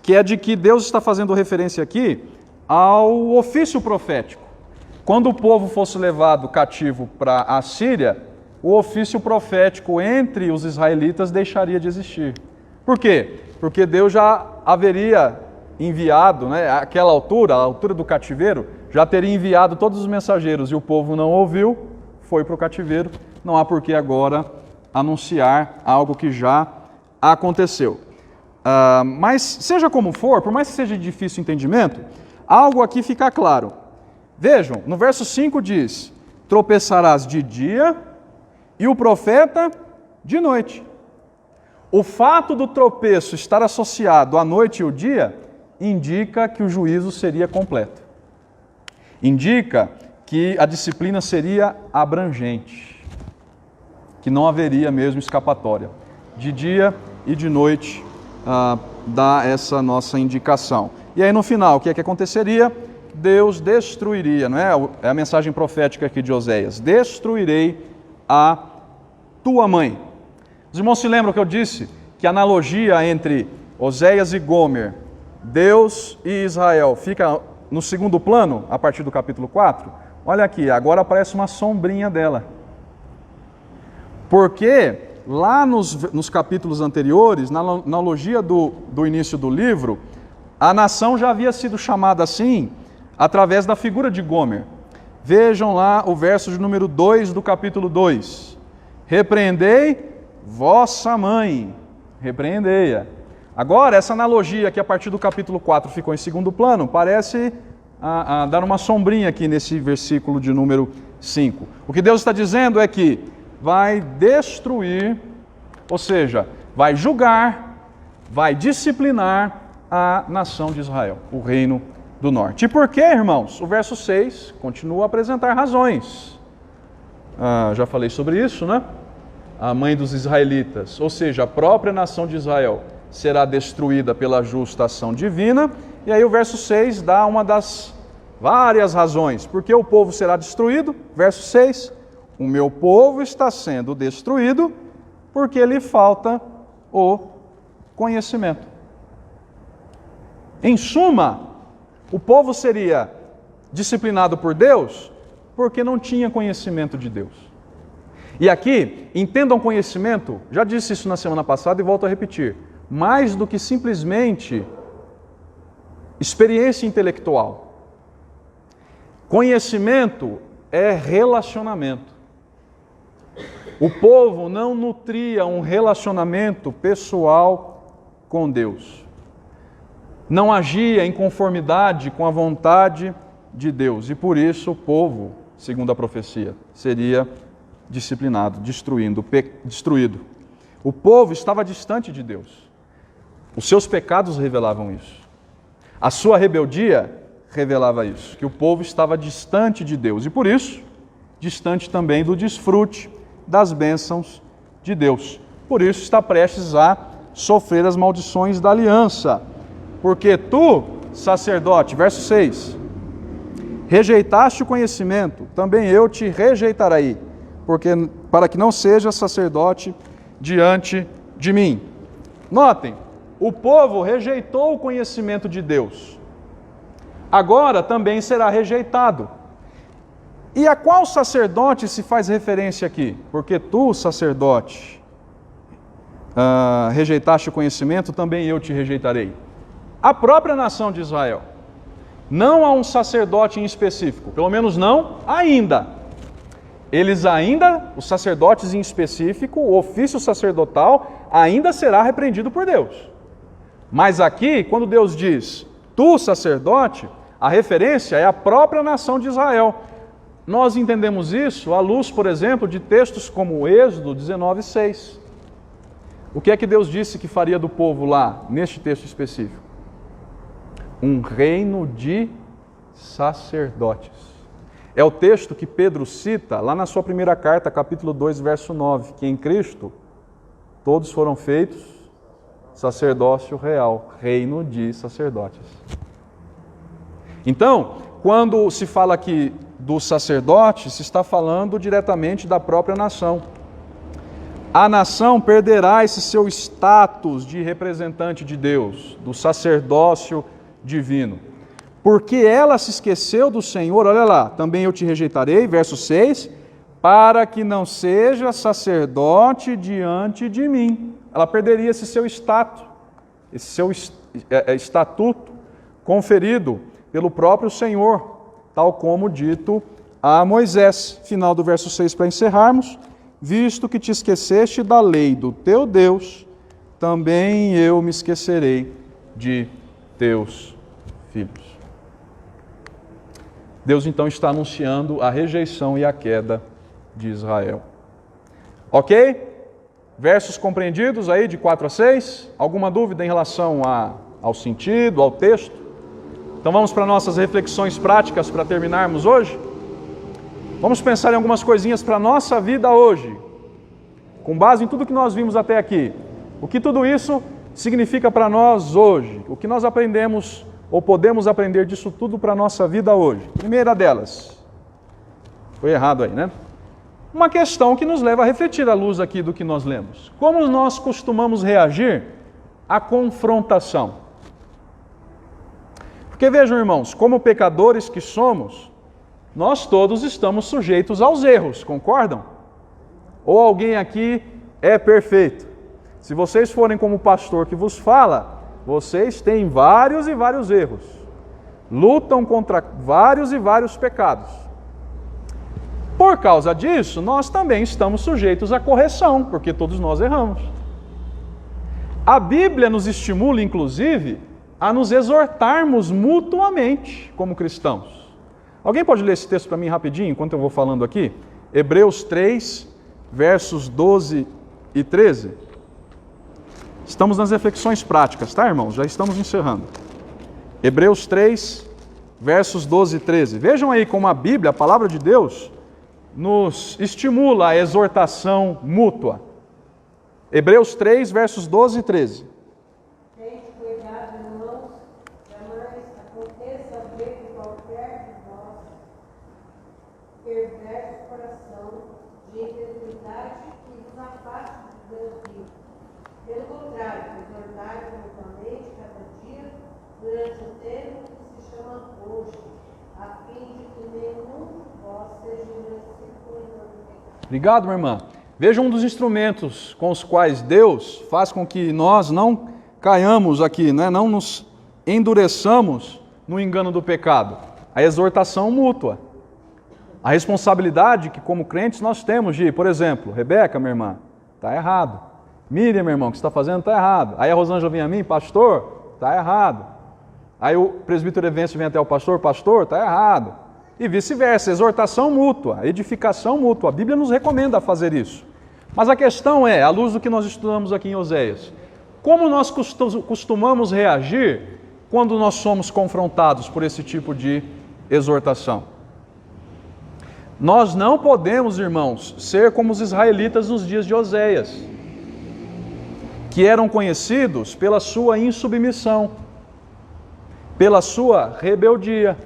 que é de que Deus está fazendo referência aqui ao ofício profético. Quando o povo fosse levado cativo para a Síria, o ofício profético entre os israelitas deixaria de existir. Por quê? Porque Deus já haveria enviado, àquela altura, a altura do cativeiro, já teria enviado todos os mensageiros e o povo não ouviu, foi para o cativeiro. Não há por que agora anunciar algo que já aconteceu. Mas seja como for, por mais que seja de difícil entendimento, algo aqui fica claro. Vejam, no verso 5 diz, tropeçarás de dia e o profeta de noite. O fato do tropeço estar associado à noite e o dia indica que o juízo seria completo. Indica que a disciplina seria abrangente, que não haveria mesmo escapatória. De dia e de noite dá essa nossa indicação. E aí no final, o que é que aconteceria? Deus destruiria, não é? É a mensagem profética aqui de Oséias: destruirei a tua mãe. Os irmãos se lembram que eu disse que a analogia entre Oséias e Gomer, Deus e Israel, fica no segundo plano, a partir do capítulo 4? Olha aqui, agora aparece uma sombrinha dela. Porque lá nos capítulos anteriores, na analogia do início do livro, a nação já havia sido chamada assim através da figura de Gomer. Vejam lá o verso de número 2 do capítulo 2. Repreendei vossa mãe, repreendei-a. Agora, essa analogia que a partir do capítulo 4 ficou em segundo plano, parece dar uma sombrinha aqui nesse versículo de número 5. O que Deus está dizendo é que vai destruir, ou seja, vai julgar, vai disciplinar a nação de Israel, o reino do norte. E por quê, irmãos? O verso 6 continua a apresentar razões. Já falei sobre isso, né? A mãe dos israelitas, ou seja, a própria nação de Israel, será destruída pela justa ação divina. E aí o verso 6 dá uma das várias razões. Por que o povo será destruído? Verso 6, o meu povo está sendo destruído porque lhe falta o conhecimento. Em suma, o povo seria disciplinado por Deus porque não tinha conhecimento de Deus. E aqui, entendam conhecimento, já disse isso na semana passada e volto a repetir, mais do que simplesmente experiência intelectual. Conhecimento é relacionamento. O povo não nutria um relacionamento pessoal com Deus. Não agia em conformidade com a vontade de Deus. E por isso o povo, segundo a profecia, seria disciplinado, destruído. O povo estava distante de Deus. Os seus pecados revelavam isso. A sua rebeldia revelava isso, que o povo estava distante de Deus e por isso, distante também do desfrute das bênçãos de Deus. Por isso está prestes a sofrer as maldições da aliança. Porque tu, sacerdote, verso 6, rejeitaste o conhecimento, também eu te rejeitarei, para que não sejas sacerdote diante de mim. Notem, o povo rejeitou o conhecimento de Deus. Agora também será rejeitado. E a qual sacerdote se faz referência aqui? Porque tu, sacerdote, rejeitaste o conhecimento, também eu te rejeitarei. A própria nação de Israel. Não há um sacerdote em específico, pelo menos não ainda. Eles ainda, os sacerdotes em específico, o ofício sacerdotal, ainda será repreendido por Deus. Mas aqui, quando Deus diz, tu, sacerdote, a referência é a própria nação de Israel. Nós entendemos isso à luz, por exemplo, de textos como Êxodo 19:6. O que é que Deus disse que faria do povo lá, neste texto específico? Um reino de sacerdotes. É o texto que Pedro cita lá na sua primeira carta, capítulo 2, verso 9, que em Cristo todos foram feitos sacerdócio real, reino de sacerdotes. Então, quando se fala aqui do sacerdote, se está falando diretamente da própria nação. A nação perderá esse seu status de representante de Deus, do sacerdócio divino. Porque ela se esqueceu do Senhor, olha lá, também eu te rejeitarei, verso 6, para que não seja sacerdote diante de mim. Ela perderia esse seu status, esse seu estatuto conferido pelo próprio Senhor, tal como dito a Moisés. Final do verso 6 para encerrarmos. Visto que te esqueceste da lei do teu Deus, também eu me esquecerei de teus filhos. Deus então está anunciando a rejeição e a queda de Israel. Ok? Versos compreendidos aí de 4 a 6. Alguma dúvida em relação ao sentido, ao texto? Então vamos para nossas reflexões práticas para terminarmos hoje? Vamos pensar em algumas coisinhas para a nossa vida hoje, com base em tudo que nós vimos até aqui. O que tudo isso significa para nós hoje? O que nós aprendemos ou podemos aprender disso tudo para a nossa vida hoje? Primeira delas, foi errado aí, né? Uma questão que nos leva a refletir à luz aqui do que nós lemos. Como nós costumamos reagir à confrontação? Porque vejam, irmãos, como pecadores que somos, nós todos estamos sujeitos aos erros, concordam? Ou alguém aqui é perfeito? Se vocês forem como o pastor que vos fala, vocês têm vários e vários erros. Lutam contra vários e vários pecados. Por causa disso, nós também estamos sujeitos à correção, porque todos nós erramos. A Bíblia nos estimula, inclusive, a nos exortarmos mutuamente como cristãos. Alguém pode ler esse texto para mim rapidinho, enquanto eu vou falando aqui? Hebreus 3, versos 12 e 13. Estamos nas reflexões práticas, tá, irmãos? Já estamos encerrando. Hebreus 3, versos 12 e 13. Vejam aí como a Bíblia, a palavra de Deus, nos estimula a exortação mútua. Hebreus 3, versos 12 e 13. Tente cuidado, irmãos, jamais aconteça ver que qualquer de vós perverso coração de incredulidade que vos afaste de Deus vivo. Pelo contrário, exortai mutuamente cada dia durante o tempo que se chama hoje, a fim de que nenhum de vós seja endurecido por engano do pecado. Obrigado, minha irmã. Veja um dos instrumentos com os quais Deus faz com que nós não caiamos aqui, né? Não nos endureçamos no engano do pecado. A exortação mútua. A responsabilidade que como crentes nós temos de, por exemplo, Rebeca, minha irmã, está errado. Miriam, meu irmão, o que você está fazendo está errado. Aí a Rosângela vem a mim, pastor, está errado. Aí o presbítero Evêncio vem até o pastor, está errado. E vice-versa, exortação mútua, edificação mútua. A Bíblia nos recomenda fazer isso. Mas a questão é, à luz do que nós estudamos aqui em Oséias, como nós costumamos reagir quando nós somos confrontados por esse tipo de exortação? Nós não podemos, irmãos, ser como os israelitas nos dias de Oséias, que eram conhecidos pela sua insubmissão, pela sua rebeldia.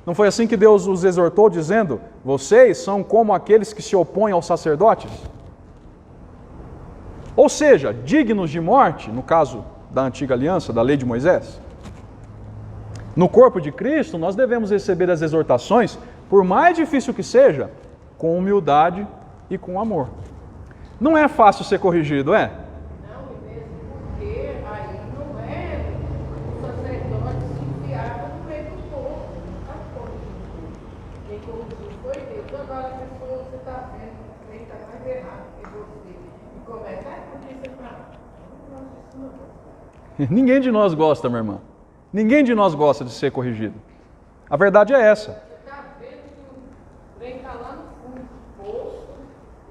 Não foi assim que Deus os exortou, dizendo: vocês são como aqueles que se opõem aos sacerdotes? Ou seja, dignos de morte, no caso da antiga aliança, da lei de Moisés. No corpo de Cristo, nós devemos receber as exortações, por mais difícil que seja, com humildade e com amor. Não é fácil ser corrigido, é? Não, e mesmo porque aí não é o sacerdote se enfiava no meio do povo, não está corrigindo. Quem corrigiu foi Deus. Agora a pessoa, você está vendo, quem está mais errado que você. E começa, porque você está. Não gosto disso, não. Ninguém de nós gosta, minha irmã. Ninguém de nós gosta de ser corrigido. A verdade é essa. Você está vendo que o trem está lá no fundo do poço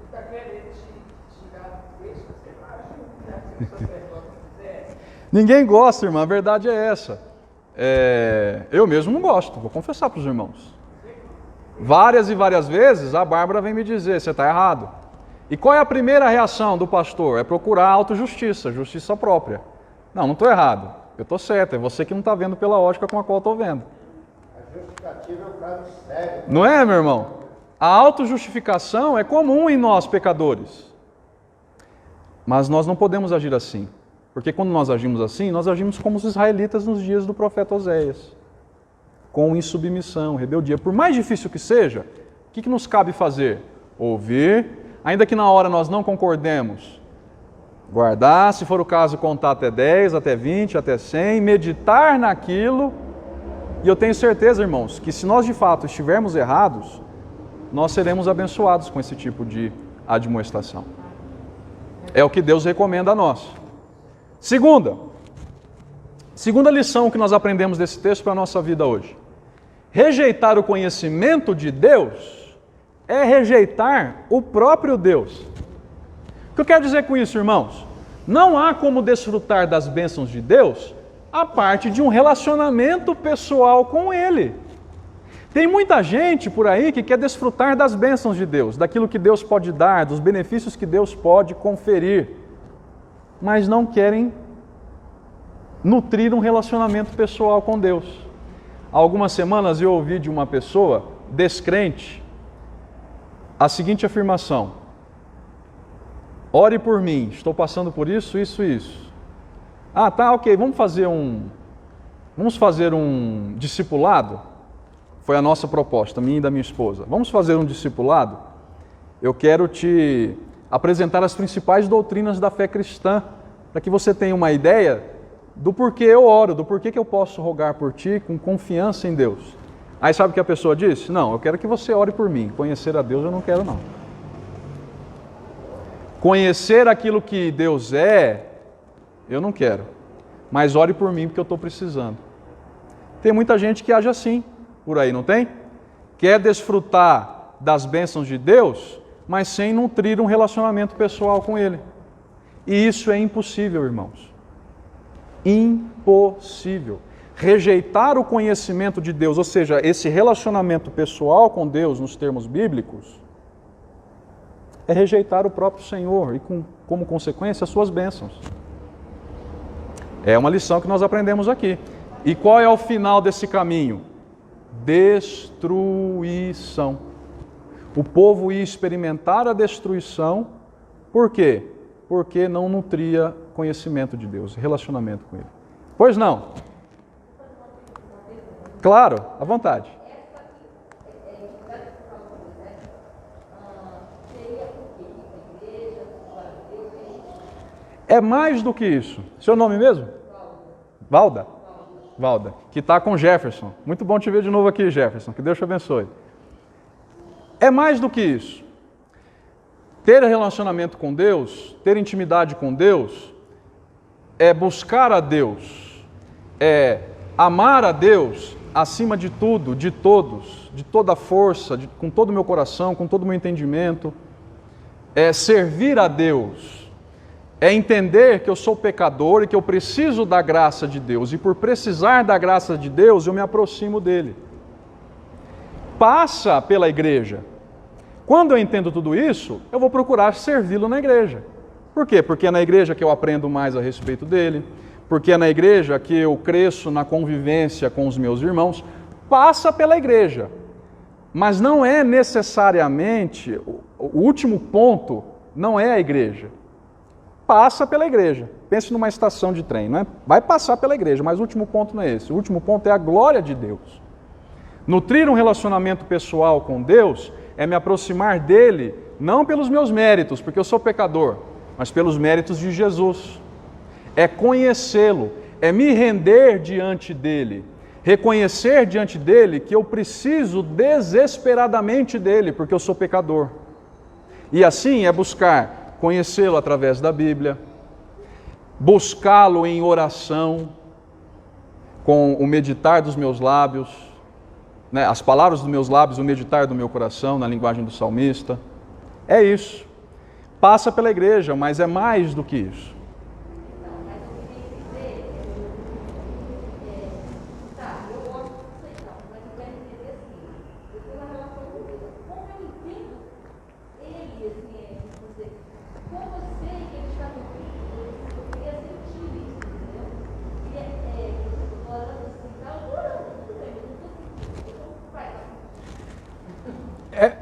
e está querendo te tirar do peixe, você imagina se o sacerdote fizer. Ninguém gosta, irmã. A verdade é essa. Eu mesmo não gosto, vou confessar para os irmãos. Várias e várias vezes a Bárbara vem me dizer: você está errado. E qual é a primeira reação do pastor? É procurar autojustiça, justiça própria. Não estou errado. Eu estou certo, é você que não está vendo pela ótica com a qual estou vendo. A justificativa é o caso sério. Não é, meu irmão? A autojustificação é comum em nós, pecadores. Mas nós não podemos agir assim. Porque quando nós agimos assim, nós agimos como os israelitas nos dias do profeta Oséias. Com insubmissão, rebeldia. Por mais difícil que seja, o que nos cabe fazer? Ouvir, ainda que na hora nós não concordemos, guardar, se for o caso, contar até 10, até 20, até 100, meditar naquilo. E eu tenho certeza, irmãos, que se nós de fato estivermos errados, nós seremos abençoados com esse tipo de admoestação. É o que Deus recomenda a nós. Segunda lição que nós aprendemos desse texto para a nossa vida hoje. Rejeitar o conhecimento de Deus é rejeitar o próprio Deus. O que eu quero dizer com isso, irmãos? Não há como desfrutar das bênçãos de Deus a parte de um relacionamento pessoal com Ele. Tem muita gente por aí que quer desfrutar das bênçãos de Deus, daquilo que Deus pode dar, dos benefícios que Deus pode conferir, mas não nutrir um relacionamento pessoal com Deus. Há algumas semanas eu ouvi de uma pessoa descrente a seguinte afirmação: ore por mim, estou passando por isso, isso e isso. Ah, tá, ok, vamos fazer um discipulado? Foi a nossa proposta, minha e da minha esposa. Vamos fazer um discipulado? Eu quero te apresentar as principais doutrinas da fé cristã, para que você tenha uma ideia do porquê eu oro, do porquê que eu posso rogar por ti com confiança em Deus. Aí sabe o que a pessoa disse? Não, eu quero que você ore por mim. Conhecer a Deus eu não quero, não. Conhecer aquilo que Deus é, eu não quero. Mas ore por mim porque eu estou precisando. Tem muita gente que age assim por aí, não tem? Quer desfrutar das bênçãos de Deus, mas sem nutrir um relacionamento pessoal com Ele. E isso é impossível, irmãos. Impossível. Rejeitar o conhecimento de Deus, ou seja, esse relacionamento pessoal com Deus nos termos bíblicos, é rejeitar o próprio Senhor e, como consequência, as suas bênçãos. É uma lição que nós aprendemos aqui. E qual é o final desse caminho? Destruição. O povo ia experimentar a destruição, por quê? Porque não nutria conhecimento de Deus, relacionamento com Ele. Pois não? Claro, à vontade. É mais do que isso. Seu nome mesmo? Valda? Valda, que está com Jefferson. Muito bom te ver de novo aqui, Jefferson. Que Deus te abençoe. É mais do que isso. Ter relacionamento com Deus, ter intimidade com Deus, é buscar a Deus, é amar a Deus acima de tudo, de todos, de toda a força, com todo o meu coração, com todo o meu entendimento, é servir a Deus, é entender que eu sou pecador e que eu preciso da graça de Deus, e por precisar da graça de Deus, eu me aproximo dele. Passa pela igreja. Quando eu entendo tudo isso, eu vou procurar servi-lo na igreja. Por quê? Porque é na igreja que eu aprendo mais a respeito dele, porque é na igreja que eu cresço na convivência com os meus irmãos. Passa pela igreja, mas não é necessariamente, o último ponto não é a igreja. Passa pela igreja. Pense numa estação de trem, não é? Vai passar pela igreja, mas o último ponto não é esse. O último ponto é a glória de Deus. Nutrir um relacionamento pessoal com Deus é me aproximar dele, não pelos meus méritos, porque eu sou pecador, mas pelos méritos de Jesus. É conhecê-lo, é me render diante dele, reconhecer diante dele que eu preciso desesperadamente dele, porque eu sou pecador. E assim é buscar conhecê-lo através da Bíblia, buscá-lo em oração, com o meditar dos meus lábios, as palavras dos meus lábios, o meditar do meu coração, na linguagem do salmista. É isso. Passa pela igreja, mas é mais do que isso.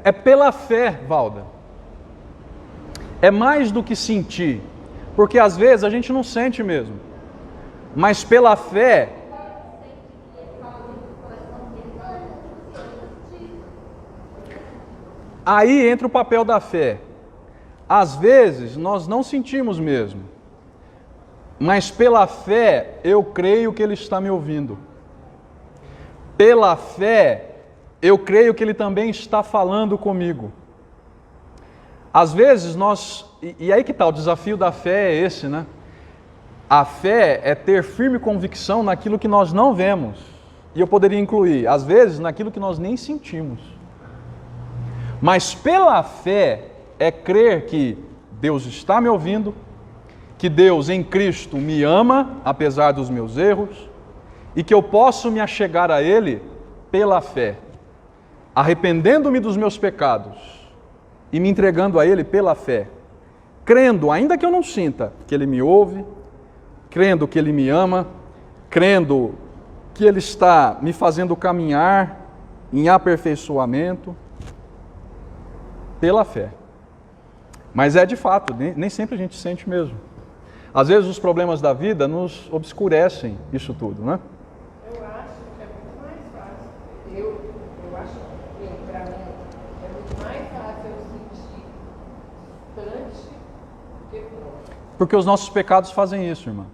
É pela fé, Valda. É mais do que sentir, porque às vezes a gente não sente mesmo, mas pela fé. Aí entra o papel da fé. Às vezes nós não sentimos mesmo, mas pela fé eu creio que Ele está me ouvindo. Pela fé eu creio que Ele também está falando comigo. Às vezes nós, e aí que está, o desafio da fé é esse, né? A fé é ter firme convicção naquilo que nós não vemos. E eu poderia incluir, às vezes, naquilo que nós nem sentimos. Mas pela fé é crer que Deus está me ouvindo, que Deus em Cristo me ama, apesar dos meus erros, e que eu posso me achegar a Ele pela fé, arrependendo-me dos meus pecados e me entregando a Ele pela fé, crendo, ainda que eu não sinta, que Ele me ouve, crendo que Ele me ama crendo que Ele está me fazendo caminhar em aperfeiçoamento pela fé. Mas é de fato, nem sempre a gente sente mesmo. Às vezes os problemas da vida nos obscurecem isso tudo, né? Eu acho que é muito mais fácil. Eu acho que, para mim, é muito mais fácil eu sentir distante do que próximo. Porque os nossos pecados fazem isso, irmã.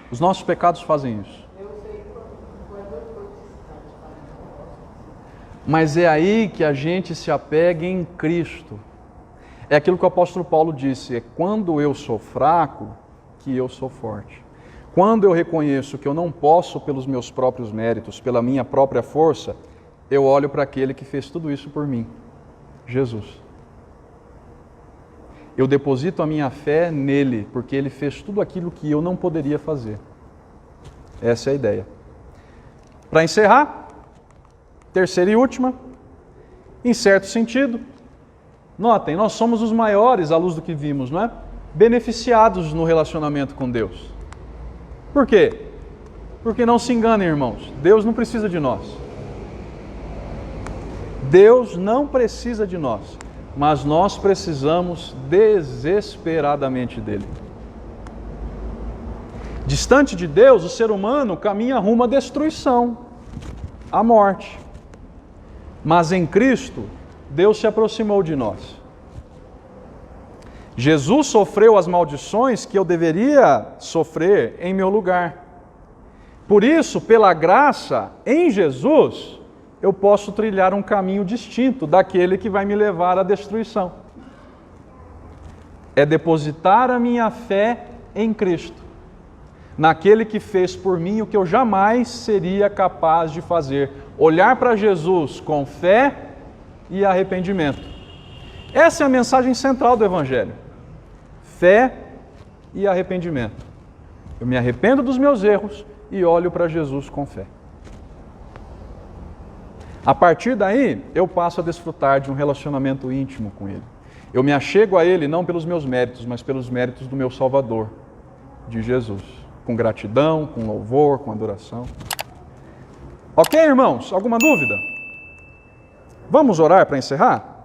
Os nossos pecados fazem isso. Eu sei quando eu estou distante, mas não posso. Mas é aí que a gente se apega em Cristo. É aquilo que o apóstolo Paulo disse, é quando eu sou fraco que eu sou forte. Quando eu reconheço que eu não posso pelos meus próprios méritos, pela minha própria força, eu olho para aquele que fez tudo isso por mim, Jesus. Eu deposito a minha fé nele, porque ele fez tudo aquilo que eu não poderia fazer. Essa é a ideia. Para encerrar, terceira e última, em certo sentido, notem, nós somos os maiores à luz do que vimos, não é? Beneficiados no relacionamento com Deus. Por quê? Porque não se enganem, irmãos, Deus não precisa de nós. Deus não precisa de nós, mas nós precisamos desesperadamente dele. Distante de Deus, o ser humano caminha rumo à destruição, à morte. Mas em Cristo, Deus se aproximou de nós. Jesus sofreu as maldições que eu deveria sofrer em meu lugar. Por isso, pela graça em Jesus, eu posso trilhar um caminho distinto daquele que vai me levar à destruição. É depositar a minha fé em Cristo, naquele que fez por mim o que eu jamais seria capaz de fazer. Olhar para Jesus com fé e arrependimento. Essa é a mensagem central do Evangelho. Fé e arrependimento. Eu me arrependo dos meus erros e olho para Jesus com fé. A partir daí, eu passo a desfrutar de um relacionamento íntimo com Ele. Eu me achego a Ele não pelos meus méritos, mas pelos méritos do meu Salvador, de Jesus. Com gratidão, com louvor, com adoração. Ok, irmãos? Alguma dúvida? Vamos orar para encerrar?